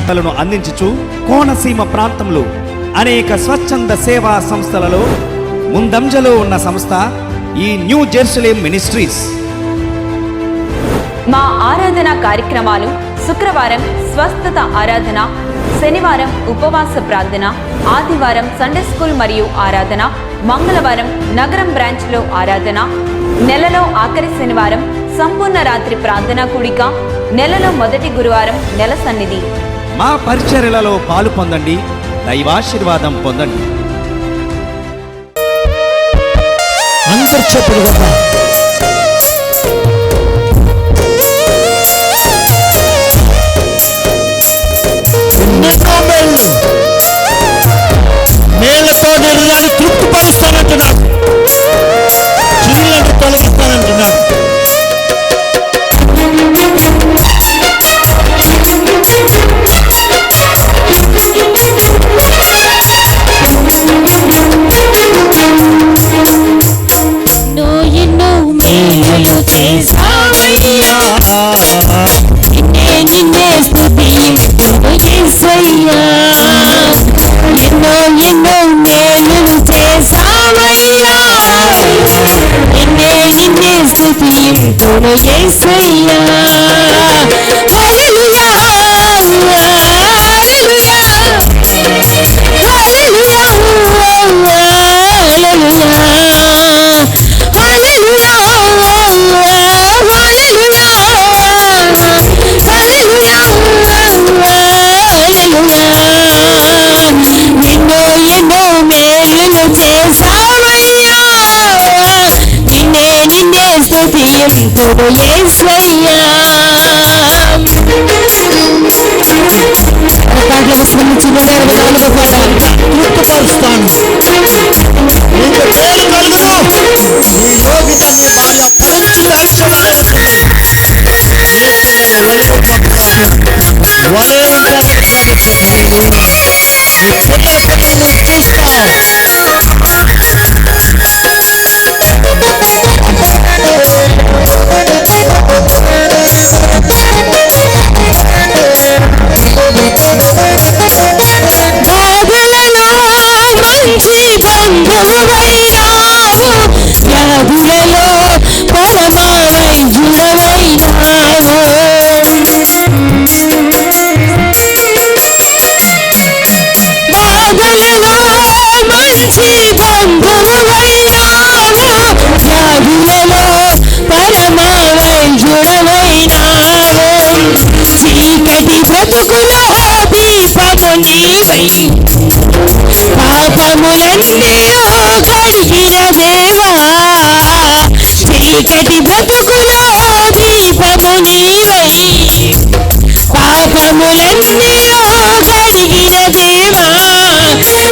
సేవలను అందించుచు కోనసీమ ప్రాంతంలో అనేక స్వచ్ఛంద సేవా సంస్థలలో ముందంజలో ఉన్న సంస్థ ఈ న్యూ జెరూసలేం మినిస్ట్రీస్. మా ఆరాధన కార్యక్రమాలు శుక్రవారం స్వస్థత ఆరాధన, శనివారం ఉపవాస ప్రార్థన, ఆదివారం సండే స్కూల్ మరియు ఆరాధన, మంగళవారం నగరం బ్రాంచ్లో ఆరాధన, నెలలో ఆఖరి శనివారం సంపూర్ణ రాత్రి ప్రార్థనా కూడిక, నెలలో మొదటి గురువారం నెల సన్నిధి. మా పరిచర్యలలో పాలు పొందండి, దైవాశీర్వాదం పొందండి. మేళ్లతో నేను తృప్తిపరుస్తానంటున్నాడు, చిల్లను తొలగిస్తానంటున్నాడు. ఎన్నో మేలు చేసావయ్యా, నిన్నే స్తుతింతును యేసయ్యా. ఎన్నో మేలు చేసావయ్యా, నిన్నే స్తుతింతును యేసయ్యా. హల్లెలూయా, హల్లెలూయా, హల్లెలూయా, ఎన్నో మేలు చేసావయ్యా, నిన్నే స్తుతింతును యేసయ్యా. తృప్తిపరుస్తాను, నీకు మేలు కలుగును. నీ యోగిత నీ భార్య పరంచి వరే ఉంటారు కాబట్టి నీ పిల్లల పిల్లల్ని చూస్తావు. బాధలలో మంచి బంధువైనావు, వ్యాధులలో పరమ వైద్యుడవైనావు. బాధలలో మంచి బంధువైనావు, వ్యాధులలో పరమ వైద్యుడవైనావు. చీకటి బ్రతుకులో దీపము నీవై, పాపములన్నీయో కడిగిన దేవా. చీకటి బ్రతుకులో దీపము నీవై, పాపములన్నీయో కడిగిన దేవా.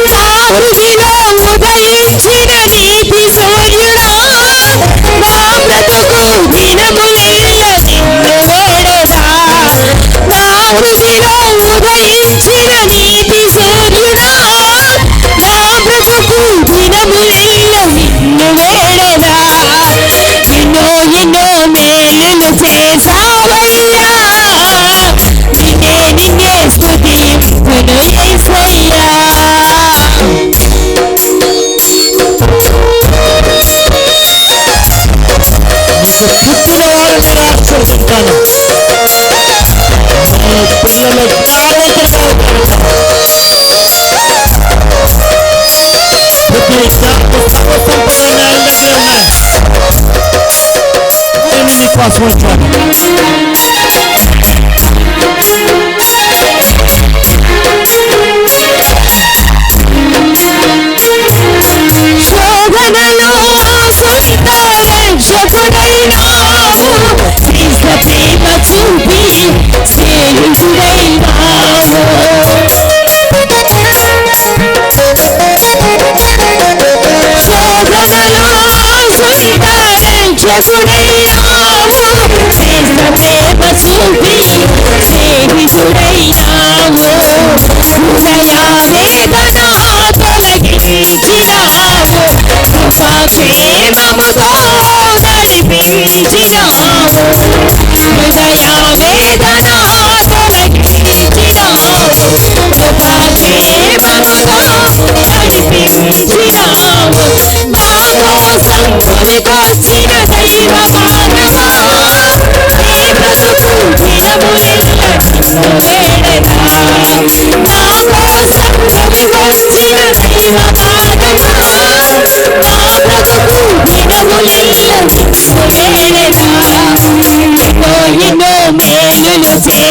నా హృదిలో ఉదయించిన నీతి సూర్యుడా, నా బ్రతుకు దినములెల్ల నిన్ను వేడెదా. నా హృదిలో ఉదయించిన నీతి సూర్యుడా, నా బ్రతుకు దినములెల్ల నిన్ను వేడెదా. ఎన్నో మేలులు చేసావయ్యా,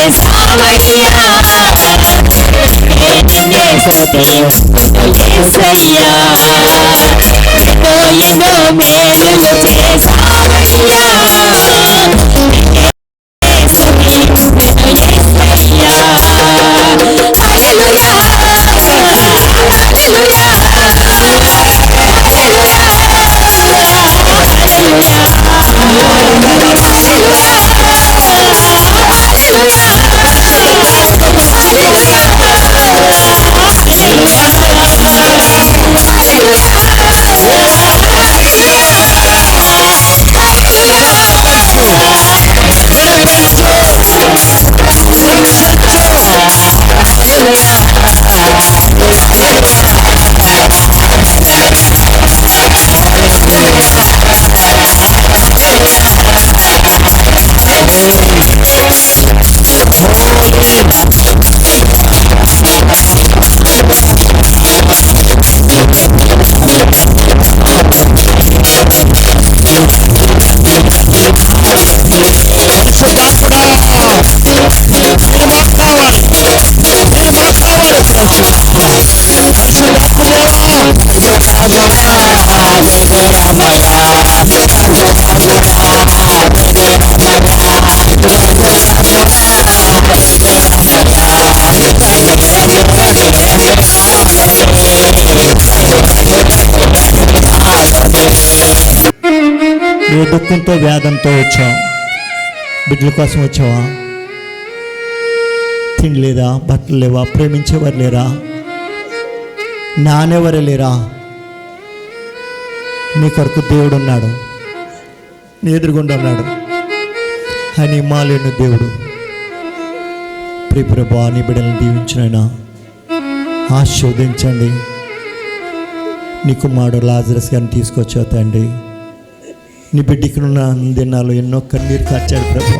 చేసావయ్యా నిన్నే స్తుతింతును యేసయ్యా ఎన్నో మేలులు చేసావయ్యా ఏ దుఃఖంతో వేదంతో వచ్చావు? బిడ్డల కోసం వచ్చావా? తిండి లేదా, బట్టలు లేవా, ప్రేమించేవారు లేరా, నానేవారు లేరా? నీ కొరకు దేవుడు ఉన్నాడు, నీ ఎదురుగుండా ఉన్నాడు. ఆయన మాలేని దేవుడు. ప్రియప్రభా, నీ బిడ్డలను దీవించినైనా ఆశీర్వదించండి. నీ కుమారుడు లాజరస్ గారిని తీసుకొచ్చావు తండ్రి. నీ బిడ్డకున్న దినాలు ఎన్నో కన్నీరు కార్చాడు ప్రభు.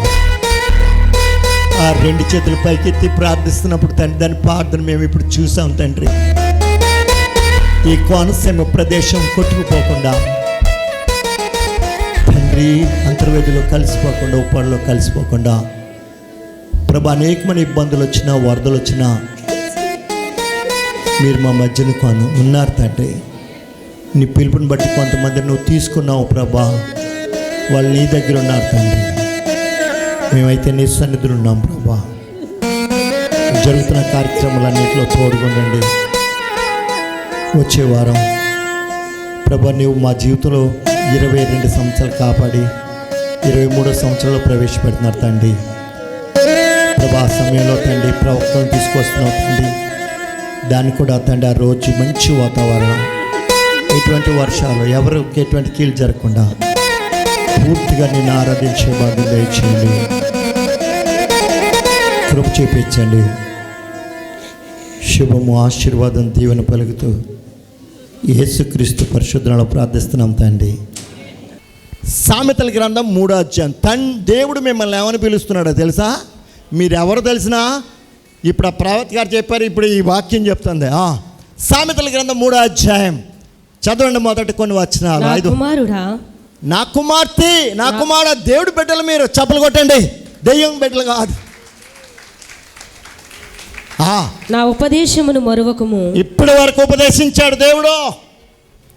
ఆ రెండు చేతులు పైకెత్తి ప్రార్థిస్తున్నప్పుడు తండ్రి, దాని ప్రార్థన మేము ఇప్పుడు చూసాం తండ్రి. ఈ కోనసీమ ప్రదేశం కొట్టుకుపోకుండా తండ్రి, అంతర్వేదిలో కలిసిపోకుండా, ఉప్పాడులో కలిసిపోకుండా ప్రభు, అనేకమైన ఇబ్బందులు వచ్చినా, వరదలు వచ్చినా మీరు మా మధ్యన ఉన్నారు తండ్రి. నీ పిలుపుని బట్టి కొంతమంది నువ్వు తీసుకున్నావు ప్రభా, వాళ్ళు నీ దగ్గర ఉన్నారు తండ్రి. మేమైతే నీ సన్నిధులు ఉన్నాం ప్రభా. జరుగుతున్న కార్యక్రమాలన్నింటిలో తోడుగుండండి. వచ్చే వారం ప్రభా, నీవు మా జీవితంలో 22 సంవత్సరాలు కాపాడి 23వ సంవత్సరంలో ప్రవేశపెడుతున్నారు తండ్రి. ప్రభా, ఆ సమయంలో తండ్రి ప్రవక్తలను తీసుకొస్తున్నావు తండ్రి. దాన్ని కూడా తండ్రి, ఆ రోజు మంచి వాతావరణం, ఎటువంటి వర్షాలు, ఎవరికి ఎటువంటి కీళ్ళు జరగకుండా పూర్తిగా నేను ఆరాధించే భాగ్యం దయచేయండి. కృప చూపించండి. శుభము, ఆశీర్వాదం, దీవెన పలుకుతూ యేసుక్రీస్తు పరిశుద్ధంలో ప్రార్థిస్తున్నాం తండ్రి. సామెతల గ్రంథం 3వ అధ్యాయం. దేవుడు మిమ్మల్ని ఏమని పిలుస్తున్నాడో తెలుసా? మీరెవరు తెలిసినా ఇప్పుడు ఆ ప్రవక్త గారు చెప్పారు, ఇప్పుడు ఈ వాక్యం చెప్తుంది. సామెతల గ్రంథం 3వ అధ్యాయం చదవండి. మొదటి కొన్ని వచనాలు. నా కుమార్తె, నా కుమారుడు, దేవుడు బిడ్డలు మీరు చప్పలు కొట్టండి, దెయ్యం బిడ్డలు కాదు. నా ఉపదేశమును మరువకము. ఇప్పటి వరకు ఉపదేశించాడు దేవుడు.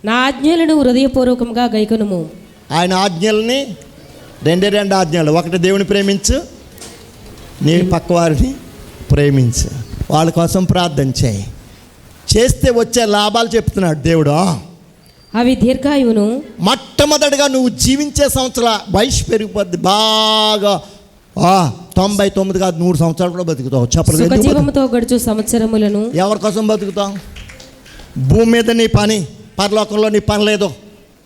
నా ఆజ్ఞలను హృదయపూర్వకంగా గైకొనుము. ఆయన ఆజ్ఞల్ని రెండు ఆజ్ఞలు. ఒకటి, దేవుని ప్రేమించు, నీ పక్కవారిని ప్రేమించు, వాళ్ళ కోసం ప్రార్థన చేయి. చేస్తే వచ్చే లాభాలు చెప్తున్నాడు దేవుడు. అవి దీర్ఘాయువును. మొట్టమొదటిగా నువ్వు జీవించే సంవత్సరాల వయసు పెరిగిపోద్ది బాగా. 99 కాదు, 100 సంవత్సరాలు కూడా బతుకుతావు. సుఖజీవముతో గడుచు సంవత్సరములను. ఎవరి కోసం బతుకుతావు? భూమి మీద నీ పని, పరలోకంలో నీ పని లేదు.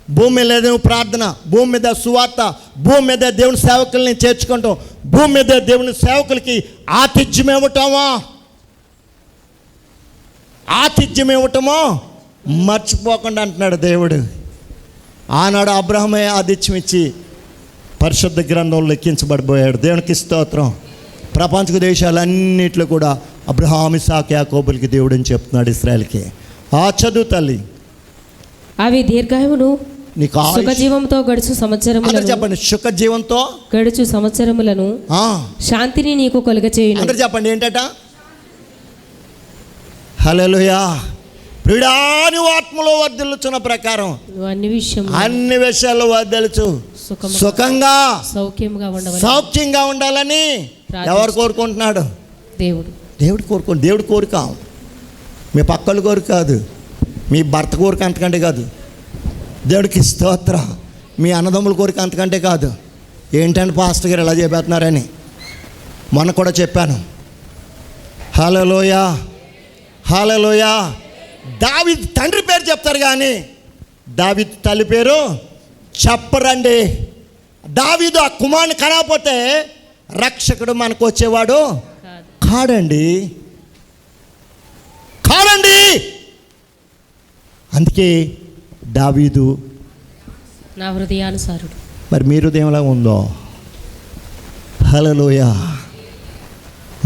భూమి మీద నువ్వు ప్రార్థన, భూమి మీద సువార్త, భూమి మీద దేవుని సేవకుల్ని చేర్చుకుంటాం, భూమి మీద దేవుని సేవకులకి ఆతిథ్యం ఇవ్వటమో, ఆతిథ్యం ఇవ్వటమో మర్చిపోకుండా అంటున్నాడు దేవుడు. ఆనాడు అబ్రహమే ఆతిథ్యం ఇచ్చి పరిశుద్ధ గ్రంథంలో లెక్కించబడిపోయాడు. దేవునికి స్తోత్రం. ప్రపంచ దేశాలన్నింటిలో కూడా అబ్రహాము, ఇస్సాకు, యాకోబులకి దేవుడు అని చెప్తున్నాడు ఇశ్రాయేలుకి. చదువు తల్లి. అవి దీర్ఘాయువును నీకు సుఖజీవంతో గడుచు అందరూ సంవత్సరములను చెప్పండి, సుఖ జీవంతో గడుచు సంవత్సరములను శాంతిని నీకు కలుగచేయును. అందరూ చెప్పండి ఏంటట? హల్లెలూయా. ప్రియుడాని ఆత్మలో వర్ధిల్లుచున్న ప్రకారం నువ్వు అన్ని విషయాల్లో వర్ధిల్లుచు సుఖంగా సౌఖ్యంగా ఉండాలని ఎవరు కోరుకుంటున్నాడు? దేవుడు కోరుకోండి. దేవుడు కోరిక, మీ పక్కల కోరిక కాదు, మీ భర్త కోరిక అంతకంటే కాదు. దేవుడికి స్తోత్రం. మీ అన్నదమ్ముల కోరిక అంతకంటే కాదు. ఏంటంటే పాస్టర్ గారు ఎలా చెప్పేస్తున్నారని మొన్న కూడా చెప్పాను. హల్లెలూయా, హల్లెలూయా. దావీదు తండ్రి పేరు చెప్తారు కానీ దావీదు తల్లి పేరు చెప్పరండి. దావీదు ఆ కుమారుని కనకపోతే రక్షకుడు మనకు వచ్చేవాడు కాడండి. అందుకే దావీదు నా హృదయానుసారుడు. మరి మీ హృదయంలా ఉందో? హల్లెలూయా.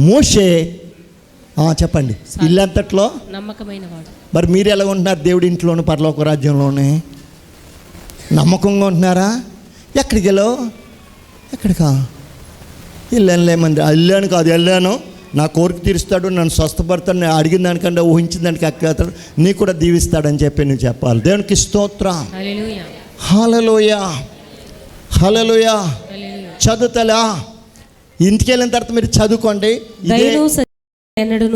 మోషే చెప్పండి, ఇల్లంతట్లో నమ్మకమైన వాడు. మరి మీరు ఎలా ఉంటున్నారు? దేవుడి ఇంట్లోను పరలోక రాజ్యంలోనే నమ్మకంగా ఉంటున్నారా? ఎక్కడికి వెళ్ళావు? ఎక్కడికా? వెళ్ళానులేమంది. వెళ్ళాను కాదు, వెళ్ళాను, నా కోరిక తీరుస్తాడు, నన్ను స్వస్థపడతాడు, నేను అడిగిన దానికంటే ఊహించిన దానికి ఎక్కతాడు, నీ కూడా దీవిస్తాడని చెప్పి నువ్వు చెప్పాలి. దేవునికి స్తోత్రం. హల్లెలూయా, హల్లెలూయా. చదువుతలా ఇంటికి వెళ్ళిన తర్వాత మీరు చదువుకోండి.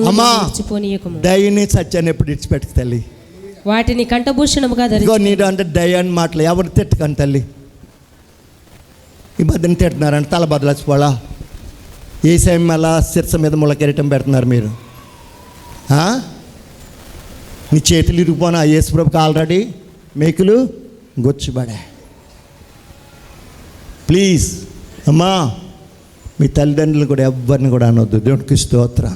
అమ్మా, దయని సత్యాన్ని ఎప్పుడు ఇడిచిపెట్టుకు తల్లి. వాటిని కంఠభూషణముగా నీడు అంటే దయ అని మాటలు ఎవరు తిట్టకండి తల్లి. ఈ మధ్యన తిడుతున్నారంటే తల బదలచ్చిపోవాలా? ఏ సమయం అలా శిరస మీద ముళ్ళకెరటం పెడుతున్నారు మీరు. నీ చేతులు ఇరిగిపోనా? యేసుప్రభుకి ఆల్రెడీ మేకులు గొచ్చుబడా. ప్లీజ్ అమ్మా, మీ తల్లిదండ్రులు కూడా ఎవరిని కూడా అనొద్దు. దేవునికి స్తోత్రం.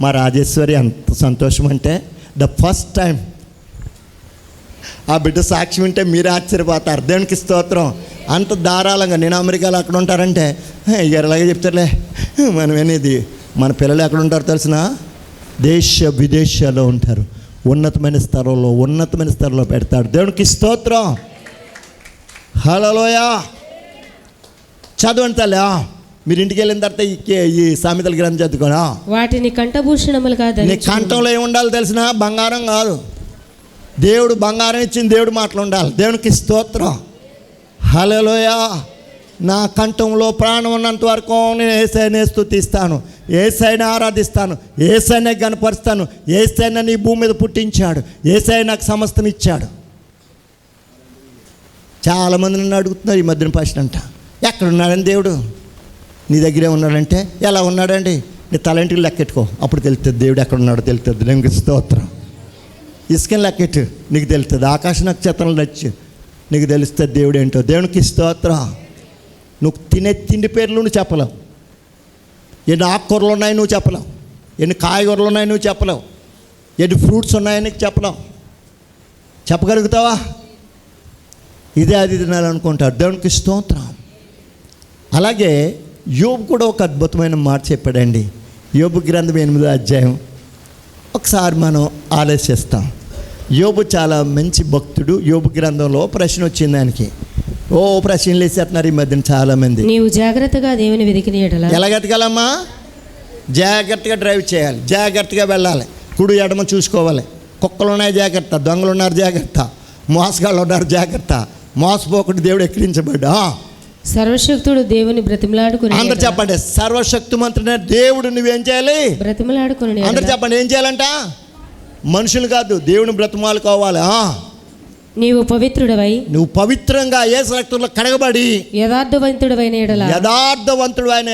మా రాజేశ్వరి అంత సంతోషం అంటే ద ఫస్ట్ టైం ఆ బిడ్డ సాక్షి వింటే మీరు ఆశ్చర్యపోతారు. దేవునికి స్తోత్రం. అంత ధారాళంగా నేను అమెరికాలో అక్కడ ఉంటారంటే ఎలాగే చెప్తారులే. మనం అనేది మన పిల్లలు ఎక్కడ ఉంటారో తెలిసిన దేశ విదేశాల్లో ఉంటారు. ఉన్నతమైన స్థలంలో పెడతాడు. దేవునికి స్తోత్రం. హల్లెలూయా. చదవండి తల్లి. మీరు ఇంటికి వెళ్ళిన తర్వాత ఈ సామెతల గ్రంథం చదువుకోనా? వాటిని కంఠభూషణములుగా నీ కంఠంలో ఏముండాలి తెలిసిన? బంగారం కాదు. దేవుడు బంగారం ఇచ్చింది, దేవుడు మాటలు ఉండాలి. దేవునికి స్తోత్రం. హల్లెలూయా. నా కంఠంలో ప్రాణం ఉన్నంత వరకు నేను యేసయ్యనే స్తుతిస్తాను, యేసయ్యనే ఆరాధిస్తాను, యేసయ్యనే గణపరుస్తాను. యేసయ్య నీ భూమి మీద పుట్టించాడు, యేసయ్య నాకు సమస్తం ఇచ్చాడు. చాలామంది నన్ను అడుగుతున్నారు ఈ మధ్యన ప్రశ్న అంట, ఎక్కడున్నాడని దేవుడు? నీ దగ్గరే ఉన్నాడంటే ఎలా ఉన్నాడండి? నీ తలంటికి లెక్కెట్టుకో, అప్పుడు తెలుస్తుంది దేవుడు ఎక్కడ ఉన్నాడో తెలుస్తుంది. దేవునికి స్తోత్రం. ఇసుకని లెక్కెట్టు, నీకు తెలుస్తుంది. ఆకాశ నక్షత్రాలు నచ్చు, నీకు తెలుస్తుంది దేవుడు ఏంటో. దేవునికి స్తోత్రం. నువ్వు తినే తిండి పేర్లు నువ్వు చెప్పలేవు. ఎన్ని ఆకుకూరలు ఉన్నాయి నువ్వు చెప్పలేవు. ఎన్ని కాయగూరలు ఉన్నాయి నువ్వు చెప్పలేవు. ఎన్ని ఫ్రూట్స్ ఉన్నాయని నీకు చెప్పలేవు. చెప్పగలుగుతావా? ఇదే అది తినాలనుకుంటాడు. దేవునికి స్తోత్రం. అలాగే యోబు కూడా ఒక అద్భుతమైన మాట చెప్పాడండి. యోబు గ్రంథం 8వ అధ్యాయం ఒకసారి మనం ఆలోచిస్తాం. యోబు చాలా మంచి భక్తుడు. యోబు గ్రంథంలో ప్రశ్న వచ్చింది ఆయనకి. ప్రశ్నలు వేసేస్తున్నారు ఈ మధ్యన చాలామంది. నీవు జాగ్రత్తగా దేవుని వెతికిన ఎడల. ఎలా వెతకాలమ్మా? జాగ్రత్తగా డ్రైవ్ చేయాలి, జాగ్రత్తగా వెళ్ళాలి, కుడి ఎడమ చూసుకోవాలి. కుక్కలు ఉన్నాయి జాగ్రత్త, దొంగలు ఉన్నారు జాగ్రత్త, మోసగాళ్ళు ఉన్నారు జాగ్రత్త. మోసపోకుండా దేవుడు ఎక్కిరించబడ్డా. సర్వశక్తుడు దేవుని బ్రతిమలాడుకుని. అందరు చెప్పండి, సర్వశక్తిమంతుడైన దేవుడు నువ్వేం చేయాలి? బ్రతిమలాడుకుని. అందరు చెప్పండి, ఏం చేయాలంట? మనుషులు కాదు, దేవుని బ్రతిమాలుకోవాలి. నీవు పవిత్రుడవై, నువ్వు పవిత్రంగా యేసు రక్తంలో కడగబడి యథార్థవంతుడైన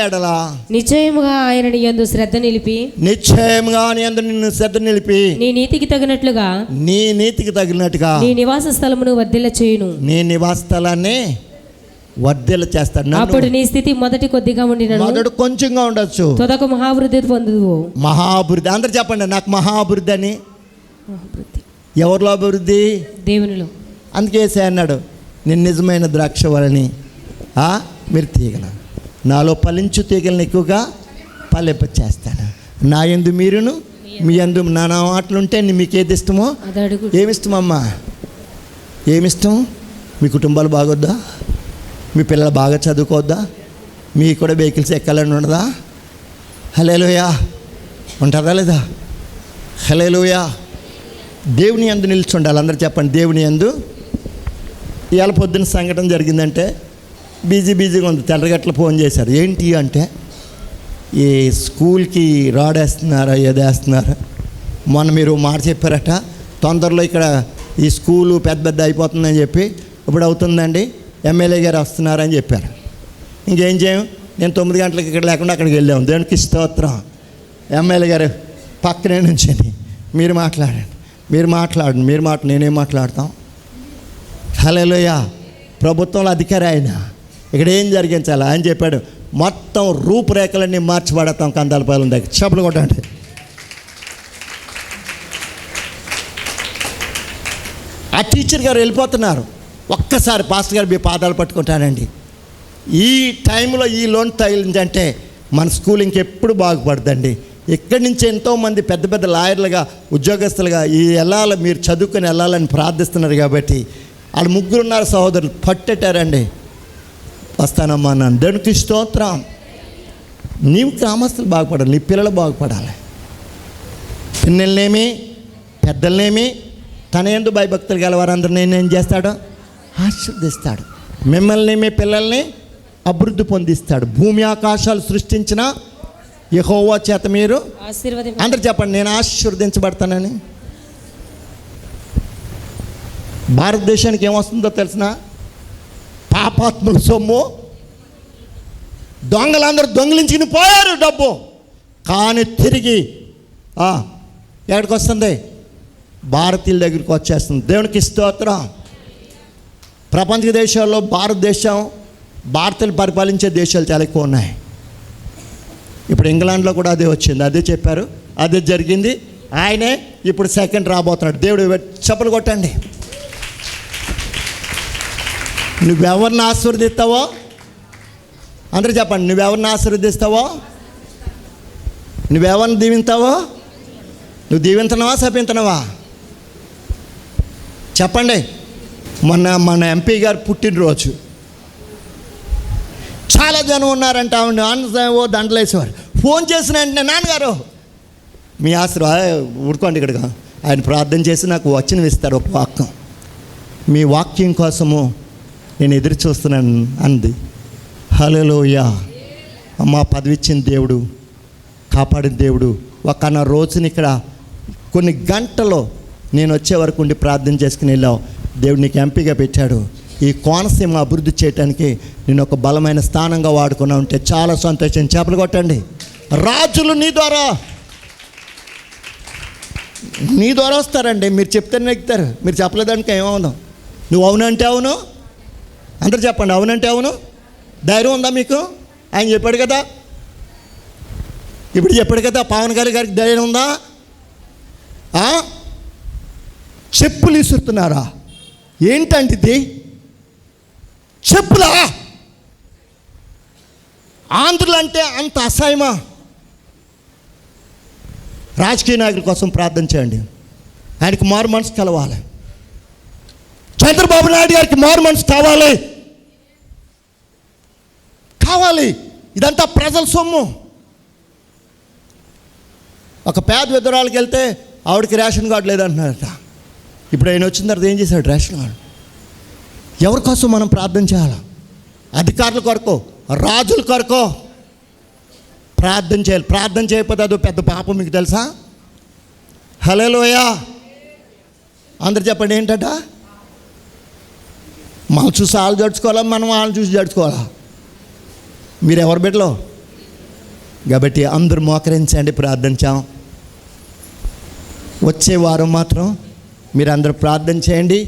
ఎడల నిశ్చయముగా ఆయన నీ యందు శ్రద్ధ నిలిపి, నిన్ను శ్రద్ధ నిలిపి నీ నీతికి తగినట్లుగా నీ నివాస స్థలమును వర్ధిల్ల చేయును. నీ నివాస స్థలాన్ని వర్ధిల్ల చేస్తాడు. అప్పుడు నీ స్థితి మొదటి కొద్దిగా ఉండినను మొదటి కొంచెంగా ఉండొచ్చు, తొదకు మహాభివృద్ధి పొందుదువు. మహాభివృద్ధి. అందరు చెప్పండి, నాకు మహాభివృద్ధి అని. ఎవరిలో అభివృద్ధి? దేవునిలో. అందుకే అన్నాడు, నేను నిజమైన ద్రాక్ష వలని మీరు తీగలు, నాలో ఫలించు తీగలను ఎక్కువగా ఫలింప చేస్తాను. నా యందు మీరును, మీ యందు నా మాటలు ఉంటే మీకు ఏది ఇష్టమో. ఏమిష్టమమ్మా? ఏమిష్టం? మీ కుటుంబాలు బాగొద్దా? మీ పిల్లలు బాగా చదువుకోవద్దా? మీకు కూడా వెహికల్స్ ఎక్కాలని ఉండదా? హల్లెలూయా ఉంటుందా లేదా? హల్లెలూయా. దేవుని యందు నిల్చుండాలి. అందరూ చెప్పండి, దేవుని యందు. ఇవాళ పొద్దున్న సంఘటన జరిగిందంటే బిజీగా ఉంది. తెల్లగట్ల ఫోన్ చేశారు. ఏంటి అంటే ఈ స్కూల్కి రాడ్ వేస్తున్నారా ఏదో వేస్తున్నారా. మొన్న మీరు మాట చెప్పారట, తొందరలో ఇక్కడ ఈ స్కూలు పెద్ద అయిపోతుందని చెప్పి ఇప్పుడు అవుతుందండి, ఎమ్మెల్యే గారు వస్తున్నారని చెప్పారు. ఇంకేం చేయం, నేను 9 గంటలకు ఇక్కడ లేకుండా అక్కడికి వెళ్ళాము. దేవునికి స్తోత్రం. ఎమ్మెల్యే గారు పక్కనే నుంచండి, మీరు మాట్లాడండి, నేనేం మాట్లాడతాం. హల్లెలూయా. ప్రభుత్వంలో అధికారి ఆయన. ఇక్కడ ఏం జరిగించాలి ఆయన చెప్పాడు, మొత్తం రూపురేఖలన్నీ మార్చిపడతాం కందాలపాలెం దగ్గర. చెప్పులు కొట్టండి. ఆ టీచర్ గారు వెళ్ళిపోతున్నారు. ఒక్కసారి పాస్టర్ గారు మీ పాదాలు పట్టుకుంటానండి. ఈ టైంలో ఈ లోన్ తగిలిందంటే మన స్కూల్ ఇంకెప్పుడు బాగుపడుతుందండి. ఇక్కడి నుంచి ఎంతోమంది పెద్ద లాయర్లుగా ఉద్యోగస్తులుగా వెళ్ళాలి, మీరు చదువుకొని వెళ్ళాలని ప్రార్థిస్తున్నారు. కాబట్టి వాళ్ళు 3 ఉన్నారు సహోదరులు, పట్టెట్టారండి. వస్తానమ్మా అన్నాను. దేవునికి స్తోత్రం. నీవు గ్రామస్తులు బాగుపడాలి, నీ పిల్లలు బాగుపడాలి. పిన్నెలనేమి పెద్దలనేమి తన యందు భయభక్తులు గల వారందరూ నేనేం చేస్తాడు, ఆశీర్వదిస్తాడు. మిమ్మల్ని మీ పిల్లల్ని అభివృద్ధి పొందిస్తాడు. భూమి ఆకాశాలు సృష్టించిన యెహోవా చేత మీరు అందరు చెప్పండి, నేను ఆశీర్వదించబడతానని. భారతదేశానికి ఏమొస్తుందో తెలిసిన, పాపాత్ముల సొమ్ము దొంగలందరూ దొంగిలించుకుని పోయారు డబ్బు, కానీ తిరిగి ఎక్కడికి వస్తుంది, భారతీయుల దగ్గరికి వచ్చేస్తుంది. దేవునికి స్తోత్రం. ప్రపంచ దేశాల్లో భారతీయులు పరిపాలించే దేశాలు చాలా ఎక్కువ ఉన్నాయి. ఇప్పుడు ఇంగ్లాండ్లో కూడా అదే వచ్చింది, అదే చెప్పారు, అదే జరిగింది. ఆయనే ఇప్పుడు సెకండ్ రాబోతున్నాడు. దేవుడు చప్పలు కొట్టండి. నువ్వెవరిని ఆశీర్వదిస్తావో అందరూ చెప్పండి, నువ్వెవరిని ఆశీర్వదిస్తావో, నువ్వెవరిని దీవిస్తావో, నువ్వు దీవించనవా శపించనవా చెప్పండి. మన ఎంపీ గారు పుట్టినరోజు చాలా జనం ఉన్నారంట. ఆవిడ దండలు వేసేవారు. ఫోన్ చేసిన వెంటనే, నాన్నగారు మీ ఊరుకోండి ఇక్కడికి, ఆయన ప్రార్థన చేసి నాకు వచనం ఇస్తారు, ఒక వాక్యం, మీ వాక్యం కోసము నేను ఎదురు చూస్తున్నాను అంది. హల్లెలూయా. అమ్మ పదవి ఇచ్చిన దేవుడు, కాపాడిన దేవుడు. ఒక రోజుని ఇక్కడ కొన్ని గంటలో నేను వచ్చే వరకు ఉండి ప్రార్థన చేసుకుని వెళ్ళావు. దేవుడు నీకు ఎంపీగా పెట్టాడు. ఈ కోనసీమ అభివృద్ధి చేయడానికి నేను ఒక బలమైన స్థానంగా వాడుకున్నా ఉంటే చాలా సంతోషం. చేపలు కొట్టండి. రాజులు నీ ద్వారా వస్తారండి. మీరు చెప్తేనే ఎక్కుతారు, మీరు చెప్పలేదానికి ఏమవును. నువ్వు అవునంటే అవును, అందరు చెప్పండి, అవునంటే అవును. ధైర్యం ఉందా మీకు? ఆయన చెప్పాడు కదా, ఇప్పుడు చెప్పాడు కదా, పవన్ గారికి ధైర్యం ఉందా? చెప్పులు ఇస్తున్నారా? ఏంటంటే ఇది చెప్పులా? ఆంధ్రులు అంటే అంత అసహ్యమా? రాజకీయ నాయకుల కోసం ప్రార్థన చేయండి. ఆయనకు మారు మనసు కలవాలి. చంద్రబాబు నాయుడు గారికి మారు మనసు కావాలి. ఇదంతా ప్రజల సొమ్ము. ఒక పేద విధురాలకి వెళ్తే ఆవిడకి రేషన్ కార్డు లేదంటున్నారట. ఇప్పుడు ఆయన వచ్చిన తర్వాత ఏం చేశాడు? Ration card. ఎవరి కోసం మనం ప్రార్థన చేయాలి? అధికారుల కొరకు, రాజుల కొరకు ప్రార్థన చేయాలి. ప్రార్థన చేయకపోతే అదో పెద్ద పాపం, మీకు తెలుసా? హల్లెలూయా. అందరు చెప్పండి, ఏంటట? మనం చూసి వాళ్ళు జడుచుకోవాలా, మనం వాళ్ళని చూసి జడుచుకోవాలా? మీరు ఎవరు బిడ్డలో? కాబట్టి అందరూ మోకరించండి, ప్రార్థించాం. వచ్చే వారం మాత్రం మీరు అందరూ ప్రార్థన చేయండి.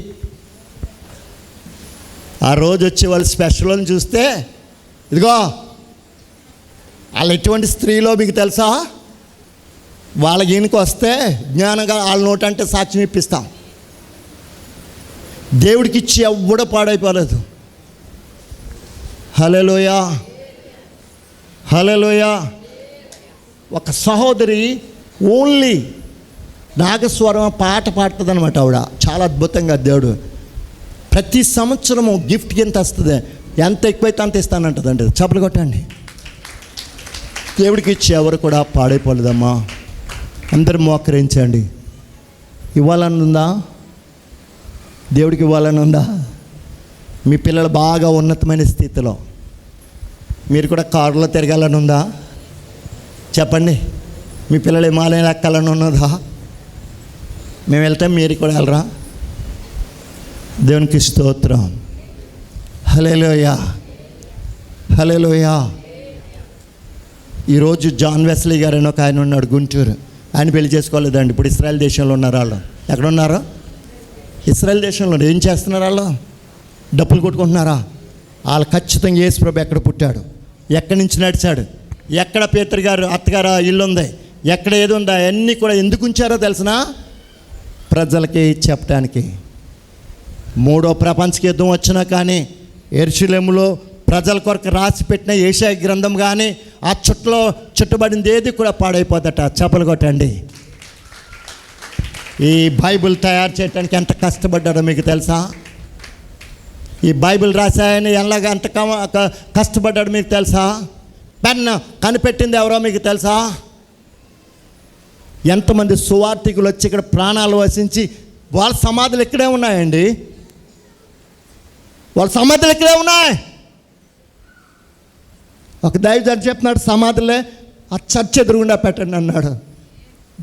ఆ రోజు వచ్చే వాళ్ళు స్పెషల్ని చూస్తే, ఇదిగో వాళ్ళు ఎటువంటి స్త్రీలో మీకు తెలుసా? వాళ్ళకి ఈయనకి వస్తే జ్ఞానంగా వాళ్ళ నోటంటే సాక్ష్యం ఇప్పిస్తాం. దేవుడికి ఇచ్చి ఎవ్వడూ పాడైపోలేదు. హల్లెలూయా, హల్లెలూయా. ఒక సహోదరి ఓన్లీ నాగస్వరం పాట పాడుతుంది అనమాట. ఆవిడ చాలా అద్భుతంగా దేవుడు ప్రతి సంవత్సరము గిఫ్ట్ ఎంత వస్తుంది, ఎంత ఎక్కువైతే అంత ఇస్తానంటదండి. చప్పలు కొట్టండి. దేవుడికి ఇచ్చి ఎవరు కూడా పాడైపోలేదమ్మా. అందరూ మోకరించండి. ఇవ్వాలని ఉందా? దేవుడికి ఇవ్వాలని ఉందా? మీ పిల్లలు బాగా ఉన్నతమైన స్థితిలో మీరు కూడా కారులో తిరగాలని ఉందా? చెప్పండి. మీ పిల్లలు హిమాలయం ఎక్కాలని ఉన్నదా? మేము వెళ్తే మీరు కూడా వెళ్ళరా? దేవునికి స్తోత్రం. హల్లెలూయా, హల్లెలూయా. ఈరోజు జాన్ వెస్లీ గారు అని ఒక ఆయన ఉన్నాడు, గుంటూరు. ఆయన పెళ్లి చేసుకోలేదండి. ఇప్పుడు ఇస్రాయల్ దేశంలో ఉన్నారు. వాళ్ళు ఎక్కడ ఉన్నారో? ఇస్రాయల్ దేశంలో. ఏం చేస్తున్నారు వాళ్ళు? డప్పులు కొట్టుకుంటున్నారా? వాళ్ళు ఖచ్చితంగా యేసు ప్రభు ఎక్కడ పుట్టాడు, ఎక్కడి నుంచి నడిచాడు, ఎక్కడ పేతురు గారు అత్తగారు ఇల్లు ఉంది, ఎక్కడ ఏది ఉందా, అన్నీ కూడా ఎందుకు ఉంచారో తెలిసినా? ప్రజలకి చెప్పడానికి. మూడో ప్రపంచ యుద్ధం వచ్చినా కానీ యెరూషలేములో ప్రజల కొరకు రాసి పెట్టిన యెషయా గ్రంథం కానీ ఆ చుట్టబడింది ఏది కూడా పాడైపోదట. చప్పలు కొట్టండి. ఈ బైబిల్ తయారు చేయడానికి ఎంత కష్టపడ్డాడో మీకు తెలుసా? ఈ బైబిల్ రాశాయని ఎలాగ ఎంత కష్టపడ్డాడు మీకు తెలుసా? పెన్ కనిపెట్టింది ఎవరో మీకు తెలుసా? ఎంతమంది సువార్థికులు వచ్చి ఇక్కడ ప్రాణాలు వసించి వాళ్ళ సమాధులు ఇక్కడే ఉన్నాయండి. వాళ్ళ సమాధులు ఇక్కడే ఉన్నాయి. ఒక దైవజనుడు చెప్తున్నాడు, సమాధులే ఆ చర్చ్ ఎదురుగుండా పెట్టండి అన్నాడు.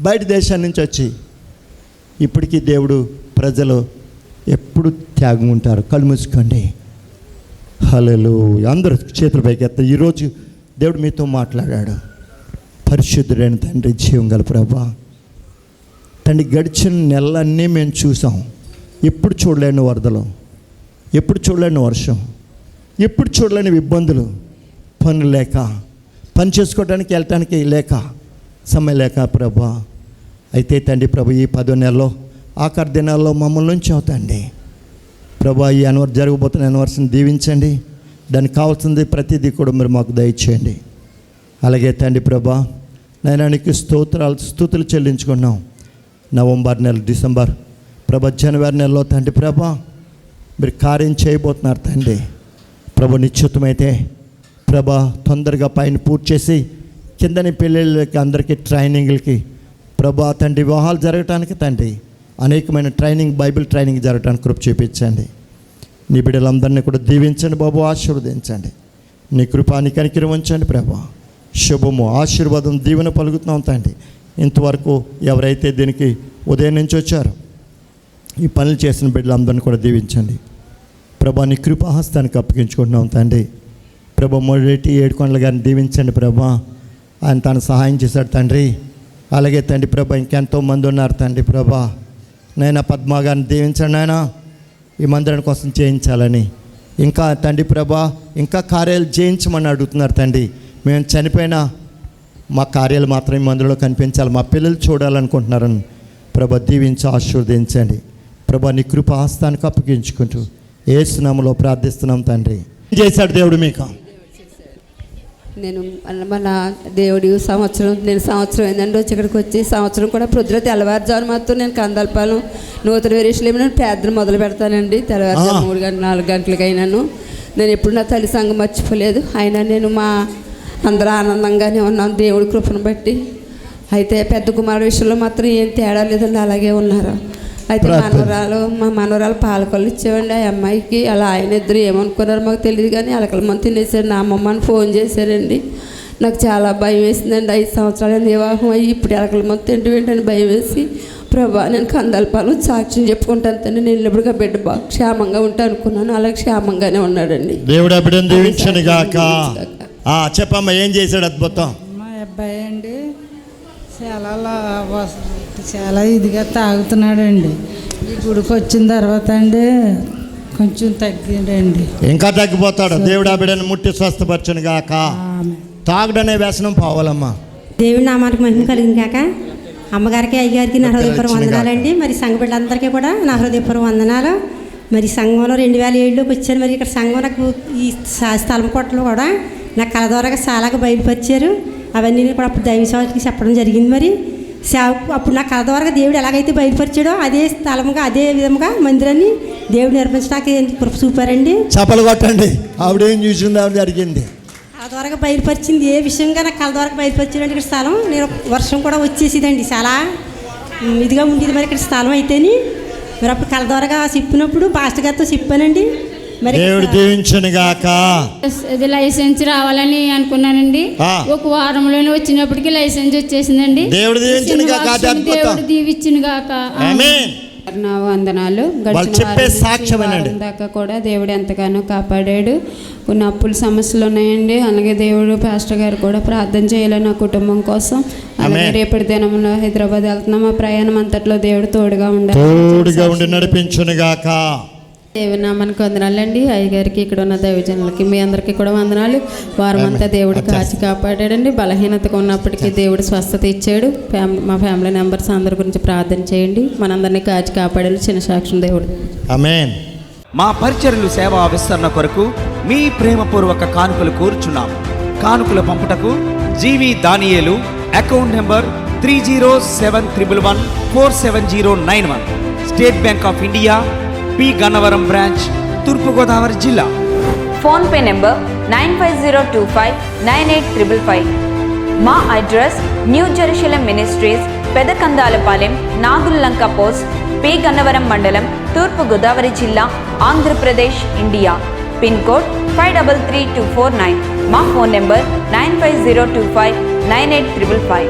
బయట దేశం నుంచి వచ్చి. ఇప్పటికీ దేవుడు ప్రజలు ఎప్పుడు త్యాగం ఉంటారు. కళ్ళు మూసుకోండి. హల్లెలూయా. అందరూ చేతుల పైకి ఎత్తారు. ఈరోజు దేవుడు మీతో మాట్లాడాడు. పరిశుద్ధుడైన తండ్రి, జీవం గల ప్రభువా, తండ్రి, గడిచిన నెలలన్నీ మేము చూసాం. ఎప్పుడు చూడలేని వరదలు, ఎప్పుడు చూడలేని వర్షం, ఎప్పుడు చూడలేని ఇబ్బందులు, పనులు లేక, పని చేసుకోవడానికి వెళ్ళటానికి లేక, సమయం లేక ప్రభువా. అయితే తండ్రి ప్రభు, ఈ 10వ నెలలో ఆఖరి దినాల్లో మమ్మల్ని నుంచి అవుతండి ప్రభా. ఈ జరగబోతున్న యానివర్సరీని దీవించండి. దానికి కావాల్సింది ప్రతిదీ కూడా మీరు మాకు దయచేయండి. అలాగే తండ్రి ప్రభా, నైనానికి స్తుతులు చెల్లించుకున్నాం. నవంబర్ నెల, డిసెంబర్ ప్రభా, జనవరి నెలలో తండ్రి ప్రభా మీరు కార్యం చేయబోతున్నారు తండ్రి ప్రభా. నిశ్చితమైతే ప్రభా తొందరగా పైన పూర్తి చేసి కిందని పెళ్ళిళ్ళకి అందరికీ ట్రైనింగ్లకి ప్రభా తండ్రి వివాహాలు జరగటానికి తండ్రి అనేకమైన ట్రైనింగ్, బైబిల్ ట్రైనింగ్ జరగటానికి కృప చూపించండి. నీ బిడ్డలందరినీ కూడా దీవించండి బాబు, ఆశీర్వదించండి. నీ కృపాని కనికరం ఉంచండి ప్రభా. శుభము, ఆశీర్వాదం, దీవెన పలుకుతున్నాం తండ్రి. ఇంతవరకు ఎవరైతే దీనికి ఉదయం నుంచి వచ్చారో ఈ పనులు చేసిన బిడ్డలందరినీ కూడా దీవించండి ప్రభా. నీ కృపాహస్తానికి అప్పగించుకుంటున్నాం తండ్రి ప్రభా. మొదటి ఏడుకొండల గారిని దీవించండి ప్రభా. ఆయన తను సహాయం చేశాడు తండ్రి. అలాగే తండ్రి ప్రభా, ఇంకెంతో మంది ఉన్నారు తండ్రి ప్రభా. నైనా పద్మా గారిని దీవించండి నాయన, ఈ మందిరం కోసం చేయించాలని. ఇంకా తండ్రి ప్రభా, ఇంకా కార్యాలు చేయించమని అడుగుతున్నారు తండ్రి. మేము చనిపోయినా మా కార్యాలు మాత్రం ఈ మందిరంలో కనిపించాలి, మా పిల్లలు చూడాలనుకుంటున్నారని ప్రభా. దీవించి ఆశీర్వదించండి ప్రభా. నీ కృప హస్తానికి అప్పగించుకుంటూ యేసు నామములో ప్రార్థిస్తున్నాం తండ్రి. ఏం చేశాడు దేవుడు మీకు? నేను మన దేవుడి సంవత్సరం ఏంటంటే వచ్చి ఇక్కడికి వచ్చి సంవత్సరం కూడా ప్రొద్దున తెల్లవారుజాము మాత్రం నేను కందలపాలెం నూతన యెరూషలేములో నేను ప్రార్థన మొదలు పెడతానండి. తెల్లవారుజాము 3 గంటలు 4 గంటలకి అయినాను. నేను ఎప్పుడు నా తల్లి సంఘం మర్చిపోలేదు. అయినా నేను మా అందరూ ఆనందంగానే ఉన్నాను దేవుడి కృపను బట్టి. అయితే పెద్ద కుమారుడు విషయంలో మాత్రం ఏం తేడా లేదండి, అలాగే ఉన్నారు. అయితే మా మనవరాలు పాలకొల్లు ఇచ్చేవండి ఆ అమ్మాయికి. అలా ఆయన ఇద్దరు ఏమనుకున్నారో మాకు తెలియదు కానీ అలకల మంది తినేసారు. నా అమ్మమ్మని ఫోన్ చేశారండి. నాకు చాలా భయం వేసిందండి. 5 సంవత్సరాలు వివాహం అయ్యి ఇప్పుడు ఎలకల మంది తింటూ ఏంటని భయం వేసి ప్రభా నేను కందలపాలెం సాక్ష్యం చెప్పుకుంటాను తండ్రి. నేను ఎప్పుడుగా బిడ్డ బాగా క్షేమంగా ఉంటాను అనుకున్నాను. అలాగే క్షేమంగానే ఉన్నాడండి. దేవుడు అభివృద్ధి దీవించను గాక. చెప్పమ్మా, ఏం చేశాడు అద్భుతం? మా అబ్బాయి అండి చాలా ఇదిగా తాగుతున్నాడండి. ఈ గుడికి వచ్చిన తర్వాత అండి కొంచెం తగ్గిండండి. ఇంకా తగ్గిపోతాడు. దేవుడు ఆ బిడ్డను ముట్టి స్వస్థపరచును గాక. తాగుడనే వ్యసనం పోవాలమ్మా. దేవుడి నామానికి మహిమ కలిగింది కాక. అమ్మగారికి, అయ్యగారికి నా హృదయపూర్వక వందనాలండి. మరి సంఘ బిడ్డలందరికీ కూడా నా హృదయపూర్వక వందనాలు. మరి సంఘంలో 2007లోకి వచ్చాను. మరి ఇక్కడ సంఘం నాకు ఈ స్థలం కోటలు కూడా నాకు కళ ద్వారా చాలా బయలుపరిచారు. అవన్నీ కూడా అప్పుడు దైవ సేవకి చెప్పడం జరిగింది. అప్పుడు నా కథ ద్వారా దేవుడు ఎలాగైతే బయలుపరిచాడో అదే స్థలముగా అదే విధముగా మందిరాన్ని దేవుడు నిర్మించడానికి కృప చూపారండి. చపలు కొట్టండి. ఆవిడేం చూసింది, ఆవిడ జరిగింది. కళ ద్వారా బయలుపరిచింది ఏ విషయంగా నాకు కళ ద్వారా బయలుపరిచాడండి. ఇక్కడ స్థలం నేను వర్షం కూడా వచ్చేసేదండి, చాలా ఇదిగా ఉండేది. మరి ఇక్కడ స్థలం అయితేని మరి అప్పుడు కళ ద్వారా చెప్పినప్పుడు పాస్టర్ గారితో చెప్పానండి. మరి దేవుడు దీవించను గాక. ఇది లైసెన్స్ రావాలని అనుకున్నానండి. ఒక వారంలోనే వచ్చినప్పటికీ లైసెన్స్ వచ్చేసిందండి. దేవుడు దీవించను గాక. దేవుడు దీవించును గాక. ఆమేన్. నా వందనాలు. గడిచిన దాకా కూడా దేవుడు ఎంతగానో కాపాడాడు. కొన్ని అప్పుల సమస్యలు ఉన్నాయండి. అలాగే దేవుడు పాస్టర్ గారు కూడా ప్రార్థన చేయాలి నా కుటుంబం కోసం. అలాగే రేపటి దినంలో హైదరాబాద్ వెళ్తున్నాం. ఆ ప్రయాణం అంతట్లో దేవుడు తోడుగా ఉండి నడిపించును గాక. దేవుని నామానికి వందనాలండి. అయ్యగారికి, ఇక్కడ ఉన్న దైవజనులకి, మీ అందరికీ కూడా వందనాలు. వారం అంతా దేవుడు కాచి కాపాడాడండి. బలహీనతగా ఉన్నప్పటికీ దేవుడు స్వస్థత ఇచ్చాడు. మా ఫ్యామిలీ మెంబర్స్ అందరి గురించి ప్రార్థన చేయండి. మనందరినీ కాచి కాపాడాలి. చిన్న సాక్ష్యం దేవుడు. ఆమేన్. మా పరిచర్యలు సేవా విస్తరణ కొరకు మీ ప్రేమపూర్వక కానుకలు కోరుచున్నాము. కానుకలు పంపుటకు జీవి దానియేలు, account number 307111479091, State Bank of India, P Gannavaram branch, Thurpugodavari జిల్లా. PhonePe number 9502598555. మా address New Jerusalem Ministries, Pedakandalapalem, Nagullanka post, P Gannavaram మండలం, తూర్పుగోదావరి జిల్లా, ఆంధ్రప్రదేశ్, ఇండియా. Pin code 533249. మా ఫోన్ నెంబర్ 9502598555.